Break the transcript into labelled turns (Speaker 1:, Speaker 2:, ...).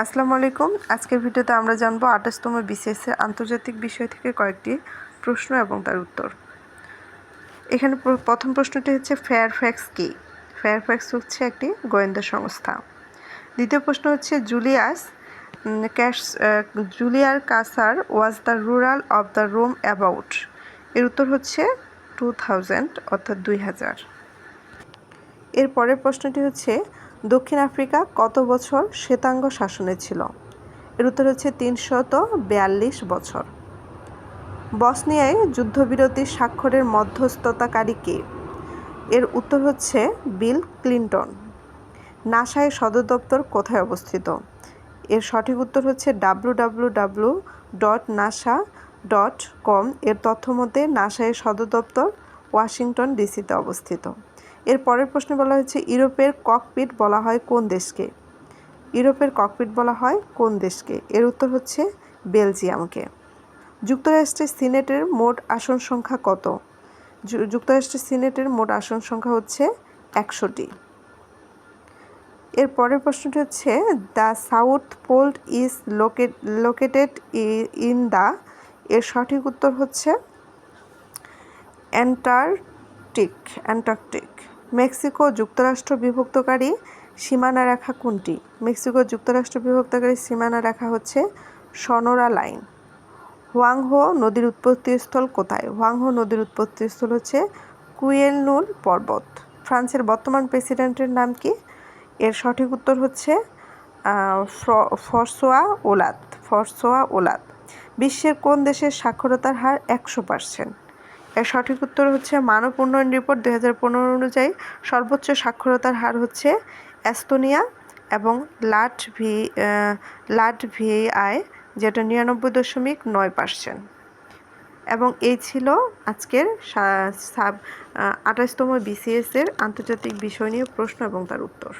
Speaker 1: আসসালামু আলাইকুম। আজকের ভিডিওতে আমরা জানবো ২৮তম BCS এর আন্তর্জাতিক বিষয় থেকে কয়েকটি প্রশ্ন এবং তার উত্তর। এখানে প্রথম প্রশ্নটি হচ্ছে ফেয়ারফ্যাক্স কি? ফেয়ারফ্যাক্স হচ্ছে একটি গোয়েন্দা সংস্থা। দ্বিতীয় প্রশ্ন হচ্ছে Julius Caesar was the ruler of the Rome about. এর উত্তর হচ্ছে 2000 অর্থাৎ 2000। এর পরের প্রশ্নটি হচ্ছে দক্ষিণ আফ্রিকা কত বছর শ্বেতাঙ্গ শাসনে ছিল? এর উত্তর হচ্ছে 342 বছর। বসনিয়ায় যুদ্ধবিরতি স্বাক্ষরের মধ্যস্থতাকারী কে? এর উত্তর হচ্ছে বিল ক্লিন্টন। নাসায় সদর দপ্তর কোথায় অবস্থিত? এর সঠিক উত্তর হচ্ছে www.nasa.com। এর তথ্য মতে নাসায় সদর দপ্তর ওয়াশিংটন ডিসিতে অবস্থিত। এর পরের প্রশ্নে বলা হয়েছে ইউরোপের ককপিট বলা হয় কোন দেশকে? ইউরোপের ককপিট বলা হয় কোন দেশকে? এর উত্তর হচ্ছে বেলজিয়ামকে। যুক্তরাষ্ট্রের সিনেটের মোট আসন সংখ্যা কত? যুক্তরাষ্ট্রের সিনেটের মোট আসন সংখ্যা হচ্ছে 100টি। এর পরের প্রশ্নটি হচ্ছে the South Pole is located in the. এর সঠিক উত্তর হচ্ছে অ্যান্টার্কটিক। মেক্সিকো যুক্তরাষ্ট্র বিভক্তকারী সীমানা রেখা কোনটি? মেক্সিকো যুক্তরাষ্ট্র বিভক্তকারী সীমানা রেখা হচ্ছে সনোরা লাইন। হোয়াংহো নদীর উৎপত্তিস্থল কোথায়? হোয়াংহো নদীর উৎপত্তিস্থল হচ্ছে কুয়েলনুর পর্বত। ফ্রান্সের বর্তমান প্রেসিডেন্টের নাম কি? এর সঠিক উত্তর হচ্ছে ফরসোয়া ওলাদ। বিশ্বের কোন দেশের সাক্ষরতার হার 100%? এর সঠিক উত্তর হচ্ছে মানব উন্নয়ন রিপোর্ট 2015 অনুযায়ী সর্বোচ্চ সাক্ষরতার হার হচ্ছে এস্তোনিয়া এবং লাটভিয়ায়, যেটা 99.9%। এবং এই ছিল আজকের 28তম BCS এর আন্তর্জাতিক বিষয় নিয়ে প্রশ্ন এবং তার উত্তর।